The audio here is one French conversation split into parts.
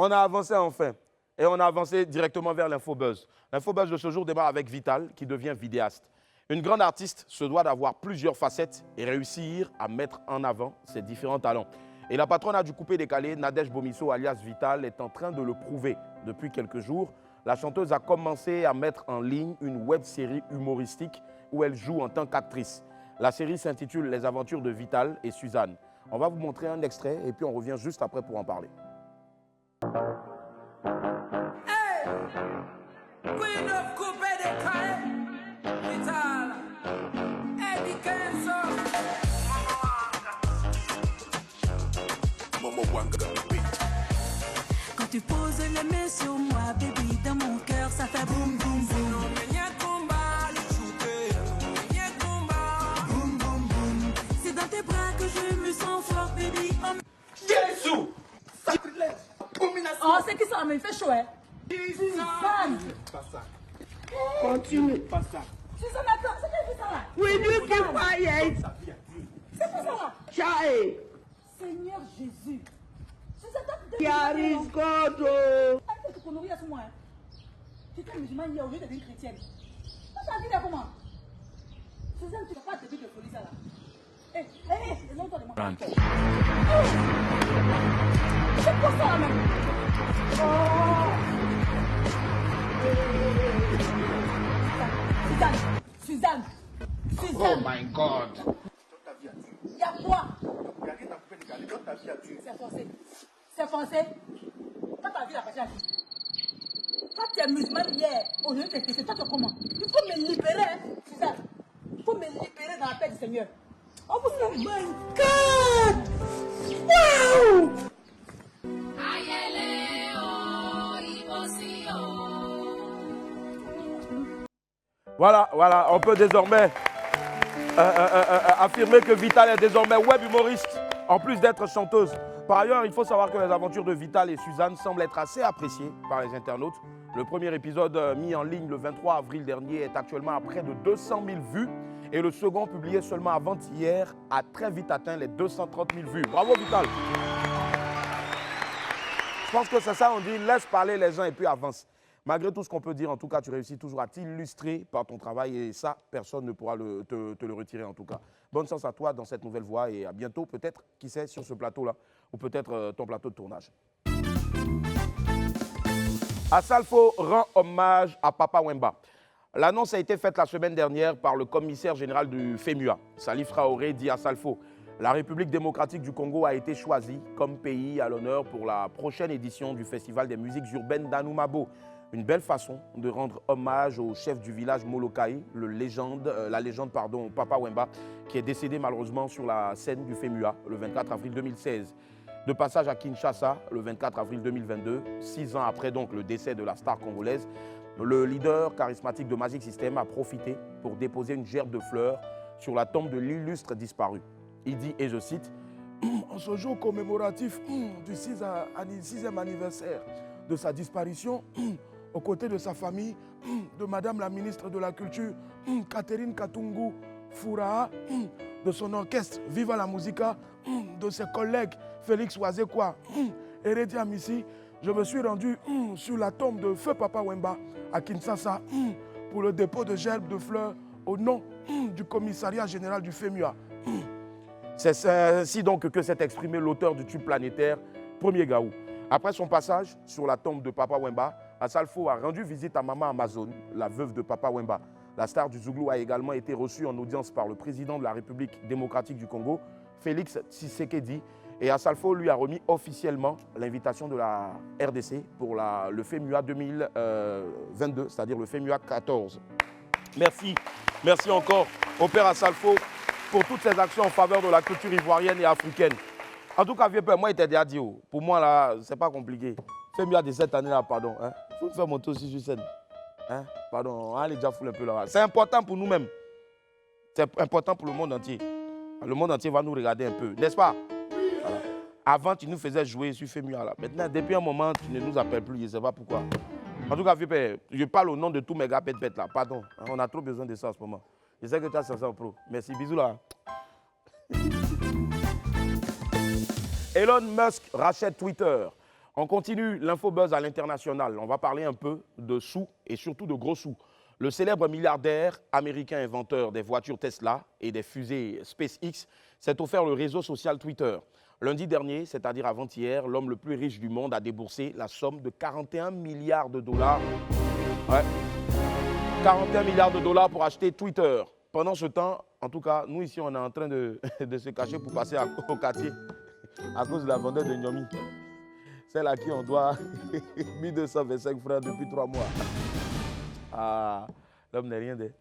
On a avancé enfin. Et on a avancé directement vers l'Infobuzz. L'Infobuzz de ce jour démarre avec Vital, qui devient vidéaste. Une grande artiste se doit d'avoir plusieurs facettes et réussir à mettre en avant ses différents talents. Et la patronne du coupé décalé, Nadège Bomisso, alias Vital, est en train de le prouver. Depuis quelques jours, la chanteuse a commencé à mettre en ligne une web-série humoristique où elle joue en tant qu'actrice. La série s'intitule « Les aventures de Vital et Suzanne ». On va vous montrer un extrait et puis on revient juste après pour en parler. Hey! Queen of Coupé décalé, Vital, Eddie Kenzo. Quand tu poses les mains sur moi, baby, dans mon cœur, ça fait boum boum boum. Boum boum boum. C'est dans tes bras que je me sens fort, baby. Jésus! Sacrilège! Abomination! Oh, c'est qui ça, mais il fait chaud, hein? Suzanne! Pas ça. Continue. Pas ça. Suzanne, attends, c'est qui ça là? Will you keep quiet? C'est qui ça là? Child. Seigneur Jésus. Suzanne, t'as Here is God. Arrête de te conneries à ce moment, hein. Tu étais musulmane hier au lieu d'être une chrétienne. Toi, tu as dit là comment? Suzanne, tu n'as pas de début de folie ça là. Hé, hé, lève-toi de moi. C'est quoi ça là même? Suzanne. Oh my God! Il y a quoi? Il y a rien à couper décalé. Donne ta vie à Dieu. C'est forcé. C'est forcé. Quand ta vie la passion à qui? Quand tu es musulmane hier, au lieu de te c'est toi tu es comment? Il faut me libérer, hein, Suzanne. Il faut me libérer dans la paix du Seigneur. Oh my God! Wow! Voilà, on peut désormais affirmer que Vital est désormais web humoriste, en plus d'être chanteuse. Par ailleurs, il faut savoir que les aventures de Vital et Suzanne semblent être assez appréciées par les internautes. Le premier épisode mis en ligne le 23 avril dernier est actuellement à près de 200 000 vues et le second, publié seulement avant-hier, a très vite atteint les 230 000 vues. Bravo Vital! Je pense que c'est ça, on dit laisse parler les gens et puis avance. Malgré tout ce qu'on peut dire, en tout cas, tu réussis toujours à t'illustrer par ton travail et ça, personne ne pourra te le retirer en tout cas. Bonne chance à toi dans cette nouvelle voie et à bientôt, peut-être, qui sait, sur ce plateau-là ou peut-être ton plateau de tournage. Asalfo rend hommage à Papa Wemba. L'annonce a été faite la semaine dernière par le commissaire général du FEMUA, Salif Traoré, dit Asalfo. La République démocratique du Congo a été choisie comme pays à l'honneur pour la prochaine édition du Festival des musiques urbaines d'Anoumabo. Une belle façon de rendre hommage au chef du village Molokaï, la légende Papa Wemba, qui est décédé malheureusement sur la scène du FEMUA le 24 avril 2016. De passage à Kinshasa le 24 avril 2022, 6 ans après donc le décès de la star congolaise, le leader charismatique de Magic System a profité pour déposer une gerbe de fleurs sur la tombe de l'illustre disparu. Il dit, et je cite, « En ce jour commémoratif du 6e anniversaire de sa disparition, aux côtés de sa famille, de Madame la ministre de la Culture, Catherine Katungu Furaha, de son orchestre Viva la Musica, de ses collègues Félix Wazekwa, Heredia Missi, je me suis rendu sur la tombe de Feu Papa Wemba à Kinshasa pour le dépôt de gerbes de fleurs au nom du commissariat général du FEMUA. C'est ainsi donc que s'est exprimé l'auteur du tube planétaire, Premier Gaou. Après son passage sur la tombe de Papa Wemba, Asalfo a rendu visite à Maman Amazon, la veuve de Papa Wemba. La star du Zouglou a également été reçue en audience par le président de la République démocratique du Congo, Félix Tshisekedi, et Asalfo lui a remis officiellement l'invitation de la RDC pour le FEMUA 2022, c'est-à-dire le FEMUA 14. Merci encore au père Asalfo pour toutes ses actions en faveur de la culture ivoirienne et africaine. En tout cas, vieux père, moi, il t'a déjà dit, pour moi, là, c'est pas compliqué. FEMUA de cette année-là, pardon. Il faut me faire monter aussi sur scène. Pardon, allez déjà fouler un peu là. C'est important pour nous-mêmes. C'est important pour le monde entier. Le monde entier va nous regarder un peu, n'est-ce pas? Voilà. Avant, tu nous faisais jouer sur FEMUA. Là. Maintenant, depuis un moment, tu ne nous appelles plus, je ne sais pas pourquoi. En tout cas, vieux père, je parle au nom de tous mes gars pète là. Pardon, on a trop besoin de ça en ce moment. Je sais que tu as ça en pro. Merci, bisous là. Elon Musk rachète Twitter. On continue l'infobuzz à l'international. On va parler un peu de sous et surtout de gros sous. Le célèbre milliardaire américain inventeur des voitures Tesla et des fusées SpaceX s'est offert le réseau social Twitter. Lundi dernier, c'est-à-dire avant-hier, l'homme le plus riche du monde a déboursé la somme de 41 milliards de dollars. Ouais. 41 milliards de dollars pour acheter Twitter. Pendant ce temps, en tout cas, nous ici, on est en train de se cacher pour passer au quartier à cause de la vendeur de Nyomi. Celle à qui on doit 1225 francs depuis 3 mois. Ah, l'homme n'est rien de...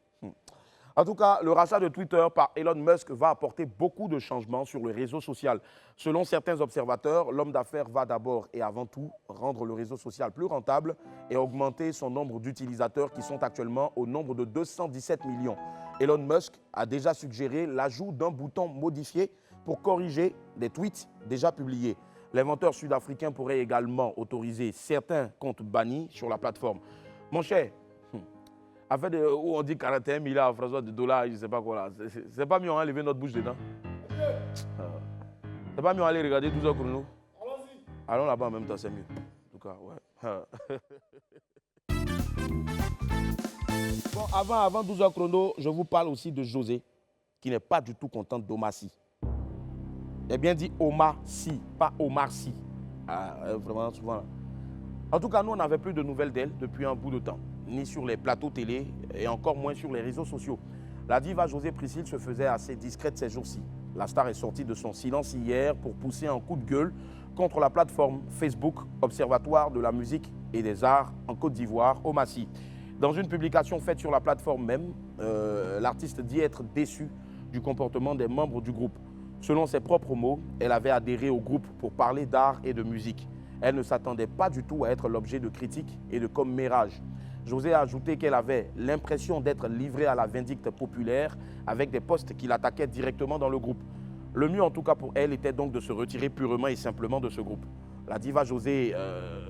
En tout cas, le rachat de Twitter par Elon Musk va apporter beaucoup de changements sur le réseau social. Selon certains observateurs, l'homme d'affaires va d'abord et avant tout rendre le réseau social plus rentable et augmenter son nombre d'utilisateurs qui sont actuellement au nombre de 217 millions. Elon Musk a déjà suggéré l'ajout d'un bouton modifié pour corriger des tweets déjà publiés. L'inventeur sud-africain pourrait également autoriser certains comptes bannis sur la plateforme. Mon cher, afin de, où on dit 41 milliards François, de dollars, je ne sais pas quoi là. C'est pas mieux, on va lever notre bouche dedans. C'est pas mieux, on va aller regarder 12 heures chrono. Allons-y. Allons là-bas en même temps, c'est mieux. En tout cas, ouais. Bon, avant 12 heures chrono, je vous parle aussi de José, qui n'est pas du tout contente d'Omar Sy. J'ai bien dit Omar Sy, pas Omar Sy. Ah, vraiment, souvent là. En tout cas, nous, on n'avait plus de nouvelles d'elle depuis un bout de temps, ni sur les plateaux télé et encore moins sur les réseaux sociaux. La diva José Priscille se faisait assez discrète ces jours-ci. La star est sortie de son silence hier pour pousser un coup de gueule contre la plateforme Facebook Observatoire de la musique et des arts en Côte d'Ivoire, Omar Sy. Dans une publication faite sur la plateforme même, l'artiste dit être déçu du comportement des membres du groupe. Selon ses propres mots, elle avait adhéré au groupe pour parler d'art et de musique. Elle ne s'attendait pas du tout à être l'objet de critiques et de commérages. José a ajouté qu'elle avait l'impression d'être livrée à la vindicte populaire avec des postes qui l'attaquaient directement dans le groupe. Le mieux en tout cas pour elle était donc de se retirer purement et simplement de ce groupe. La diva José,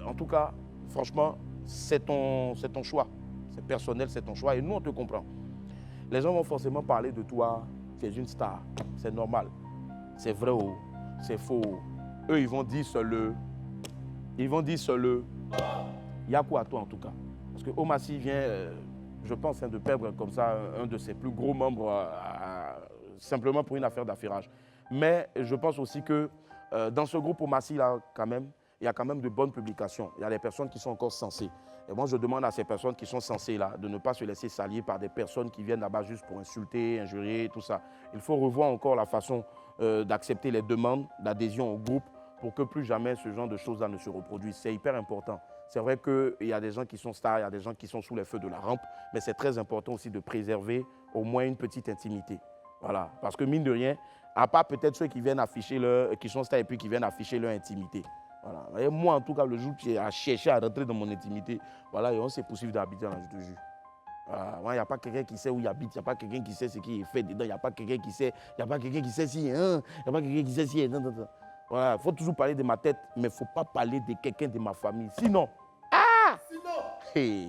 en tout cas, franchement, c'est ton choix. C'est personnel, c'est ton choix et nous on te comprend. Les gens vont forcément parler de toi, tu es une star, c'est normal. C'est vrai ou c'est faux. Eux ils vont dire seul. Ils vont dire seul. Il y a quoi à toi en tout cas? Parce que Omar Sy vient, je pense, de perdre comme ça un de ses plus gros membres simplement pour une affaire d'affairage. Mais je pense aussi que dans ce groupe Omar Sy, là, quand même, il y a quand même de bonnes publications. Il y a des personnes qui sont encore sensées. Et moi, je demande à ces personnes qui sont censées là de ne pas se laisser salir par des personnes qui viennent là-bas juste pour insulter, injurier, tout ça. Il faut revoir encore la façon d'accepter les demandes d'adhésion au groupe pour que plus jamais ce genre de choses-là ne se reproduisent. C'est hyper important. C'est vrai qu'il y a des gens qui sont stars, il y a des gens qui sont sous les feux de la rampe, mais c'est très important aussi de préserver au moins une petite intimité. Voilà, parce que mine de rien, à part peut-être ceux qui viennent afficher qui sont stars et puis qui viennent afficher leur intimité. Voilà. Et moi, en tout cas, le jour où j'ai cherché à rentrer dans mon intimité, voilà, et on s'est poursuivi d'Abidjan, je te jure. Il n'y a pas quelqu'un qui sait où il habite, il n'y a pas quelqu'un qui sait ce qui est fait dedans, il n'y a pas quelqu'un qui sait, il n'y a pas quelqu'un qui sait si, il n'y a pas quelqu'un qui sait si, non. Voilà, il faut toujours parler de ma tête, mais il ne faut pas parler de quelqu'un de ma famille. Sinon, Sinon, hey.